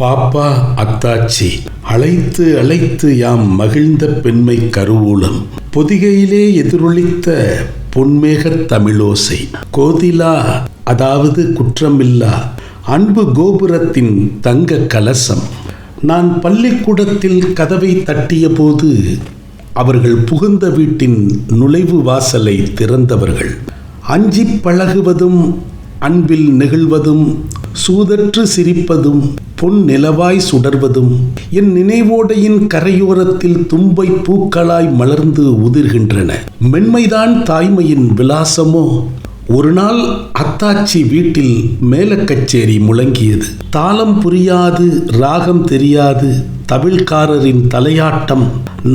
பாப்பா அத்தாச்சி அழைத்து அழைத்து யாம் மகிழ்ந்த பெண்மை கருவூலம் பொதிகையிலே எதிரொலித்த பொன்மேகத் தமிழோசை கோதிலா, அதாவது குற்றமில்லா அன்பு கோபுரத்தின் தங்க கலசம். நான் பள்ளிக்கூடத்தில் கதவை தட்டிய போது அவர்கள் புகுந்த வீட்டின் நுழைவு வாசலை திறந்தவர்கள். அஞ்சி பழகுவதும் அன்பில் நெகிழ்வதும் சூதற்று சிரிப்பதும் பொன் நிலவாய் சுடர்வதும் என் நினைவோடையின் கரையோரத்தில் தும்பை பூக்களாய் மலர்ந்து உதிர்கின்றன. மென்மைதான் தாய்மையின் விலாசமோ? ஒரு நாள் அத்தாச்சி வீட்டில் மேலக்கச்சேரி முழங்கியது. தாளம் புரியாது, ராகம் தெரியாது, தவிழ்காரரின் தலையாட்டம்,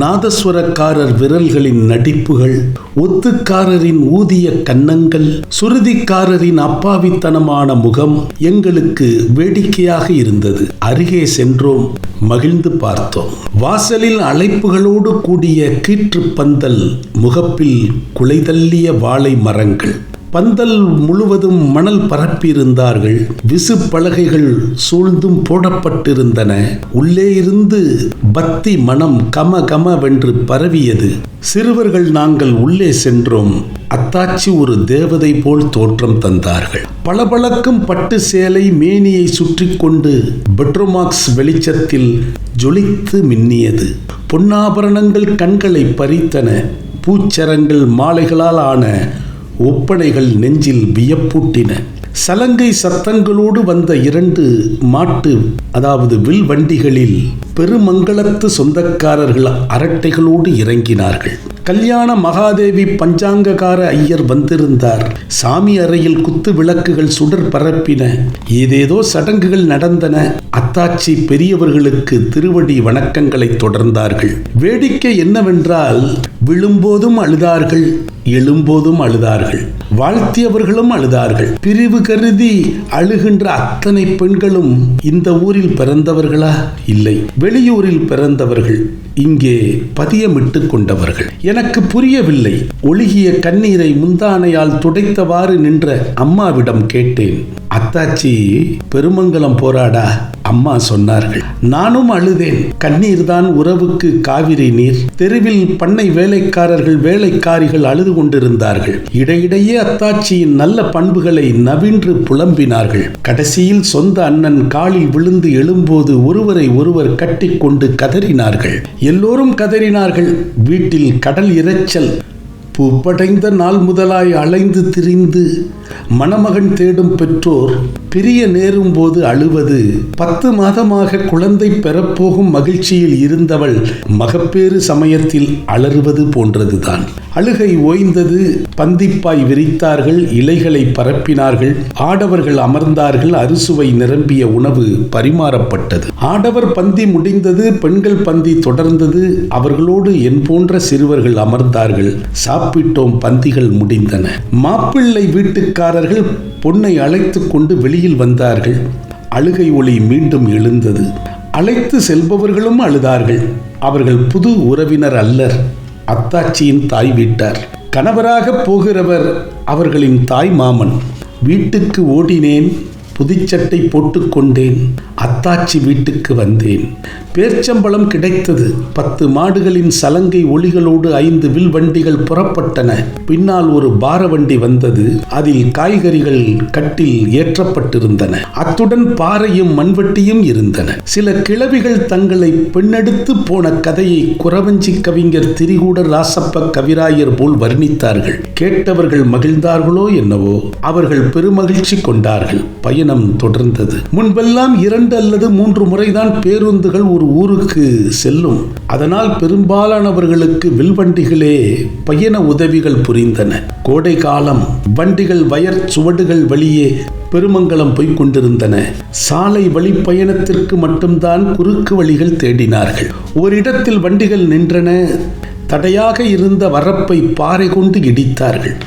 நாதஸ்வரக்காரர் விரல்களின் நடிப்புகள், ஒத்துக்காரரின் ஊதிய கன்னங்கள், சுருதிக்காரரின் அப்பாவித்தனமான முகம் எங்களுக்கு வேடிக்கையாக இருந்தது. அருகே சென்றோம், மகிழ்ந்து பார்த்தோம். வாசலில் அழைப்புகளோடு கூடிய கீற்று பந்தல், முகப்பில் குலைதள்ளிய வாழை மரங்கள். பந்தல் முழுவதும் மணல் பரப்பியிருந்தார்கள். விசு பலகைகள் சூழ்ந்தும் போடப்பட்டிருந்தன. உள்ளே இருந்து பத்தி மனம் கம கமவென்று பரவியது. சிறுவர்கள் நாங்கள் உள்ளே சென்றோம். அத்தாச்சி ஒரு தேவதை போல் தோற்றம் தந்தார்கள். பளபளக்கும் பட்டு சேலை மேனியை சுற்றி கொண்டு பெட்ரோமாக்ஸ் வெளிச்சத்தில் ஜொலித்து மின்னியது. பொன்னாபரணங்கள் கண்களை பறித்தன. பூச்சரங்கள் மாலைகளால் ஆன ஒப்பனைகள் நெஞ்சில் வியப்பூட்டின. சலங்கை சத்தங்களோடு வந்த 2 மாட்டு, அதாவது வில் வண்டிகளில் பெருமங்களத்து சொந்தக்காரர்கள் அரட்டைகளோடு இறங்கினார்கள். கல்யாண மகாதேவி பஞ்சாங்ககார ஐயர் வந்திருந்தார். சாமி அறையில் குத்து விளக்குகள் சுடர் பரப்பின. ஏதேதோ சடங்குகள் நடந்தன. அத்தாச்சி பெரியவர்களுக்கு திருவடி வணக்கங்களை தொடர்ந்தார்கள். வேடிக்கை என்னவென்றால், விழும்போதும் அழுதார்கள், எழும்போதும் அழுதார்கள், வாழ்த்தியவர்களும் அழுதார்கள். பிரிவு கருதி அழுகின்ற அத்தனை பெண்களும் இந்த ஊரில் பிறந்தவர்களா? இல்லை, வெளியூரில் பிறந்தவர்கள், இங்கே பதியமிட்டு கொண்டவர்கள். எனக்கு புரியவில்லை. ஒழுகிய கண்ணீரை முந்தானையால் துடைத்தவாறு நின்ற அம்மாவிடம் கேட்டேன், அத்தாச்சி பெருமங்கலம் போராடா? அம்மா சொன்னார்கள். நானும் அழுதேன். கண்ணீர் தான் உறவுக்கு காவிரி நீர். தெருவில் பண்ணை வேலைக்காரர்கள் வேலைக்காரிகள் அழுது கொண்டிருந்தார்கள். இடையிடையே அத்தாச்சியின் நல்ல பண்புகளை நவின்று புலம்பினார்கள். கடைசியில் சொந்த அண்ணன் காலில் விழுந்து எழும்போது ஒருவரை ஒருவர் கட்டி கொண்டு கதறினார்கள். எல்லோரும் கதறினார்கள். வீட்டில் கடல் இரைச்சல். பூப்படைந்த நாள் முதலாய் அலைந்து திரிந்து மணமகன் தேடும் பெற்றோர் பிரிய நேரும் போது அழுவது. 10 மாதமாக குழந்தை பெறப்போகும் மகிழ்ச்சியில் இருந்தவள் மகப்பேறு சமயத்தில் அலறுவது போன்றதுதான். அழுகை ஓய்ந்தது. பந்திப்பாய் விரித்தார்கள், இலைகளை பரப்பினார்கள், ஆடவர்கள் அமர்ந்தார்கள். அறுசுவை நிரம்பிய உணவு பரிமாறப்பட்டது. ஆடவர் பந்தி முடிந்தது, பெண்கள் பந்தி தொடர்ந்தது. அவர்களோடு என் போன்ற சிறுவர்கள் அமர்ந்தார்கள். சாப்பிட்டோம். பந்திகள் முடிந்தன. மாப்பிள்ளை வீட்டுக்காரர்கள் பொன்னை அழைத்து கொண்டு வெளியில் வந்தார்கள். அழுகை ஒலி மீண்டும் எழுந்தது. அழைத்து செல்பவர்களும் அழுதார்கள். அவர்கள் புது உறவினர் அல்லர், அத்தாச்சியின் தாய் வீட்டார். கணவராக போகிறவர் அவர்களின் தாய் மாமன். வீட்டுக்கு ஓடினேன். புதுச்சட்டை போட்டுக்கொண்டேன். அத்தாச்சி வீட்டுக்கு வந்தேன். பேர்ச்சம்பளம் கிடைத்தது. 10 மாடுகளின் சலங்கை ஒளிகளோடு 5 வில் வண்டிகள் புறப்பட்டன. பின்னால் ஒரு பார வண்டி வந்தது. அதில் காய்கறிகள் கட்டில் ஏற்றப்பட்டிருந்தன. அத்துடன் பாறையும் மண்வெட்டியும் இருந்தன. சில கிழவிகள் தங்களை பெண்ணெடுத்து போன கதையை குறவஞ்சி கவிஞர் திரிகூட ராசப்ப கவிராயர் போல் வர்ணித்தார்கள். கேட்டவர்கள் மகிழ்ந்தார்களோ என்னவோ, அவர்கள் பெருமகிழ்ச்சி கொண்டார்கள். பயணம் தொடர்ந்தது. முன்பெல்லாம் 2 அல்லது 3 முறைதான் பேருந்துகள் ஒரு ஊருக்கு செல்லும். அதனால் பெரும்பாலானவர்களுக்கு வில்வண்டிகளே பயண உதவிகள் புரிந்தன. கோடை காலம். வண்டிகள் வயர் சுவடுகள் வழியே பெருமங்கலம் போய்க் கொண்டிருந்தன. சாலை வழி பயணத்திற்கு மட்டும்தான் குறுக்கு வழிகள் தேடினார்கள். ஓரிடத்தில் வண்டிகள் நின்றன. தடையாக இருந்த வரப்பை பாறை கொண்டு இடித்தார்கள்.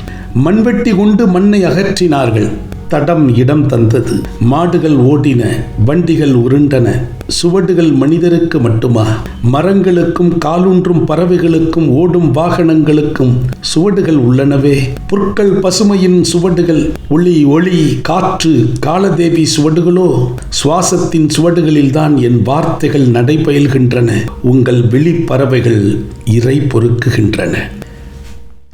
மண்வெட்டி கொண்டு மண்ணை அகற்றினார்கள். தடம் இடம் தந்தது. மாடுகள் ஓடின, வண்டிகள் உருண்டன. சுவடுகள் மனிதருக்கு மட்டுமா? மரங்களுக்கும் காலூன்றும் பறவைகளுக்கும் ஓடும் வாகனங்களுக்கும் சுவடுகள் உள்ளனவே. புற்கள் பசுமையின் சுவடுகள், ஒளி ஒளி காற்று காலதேவி சுவடுகளோ? சுவாசத்தின் சுவடுகளில்தான் என் வார்த்தைகள் நடைபயில்கின்றன. உங்கள் விழி பறவைகள் இறை பொறுக்குகின்றன.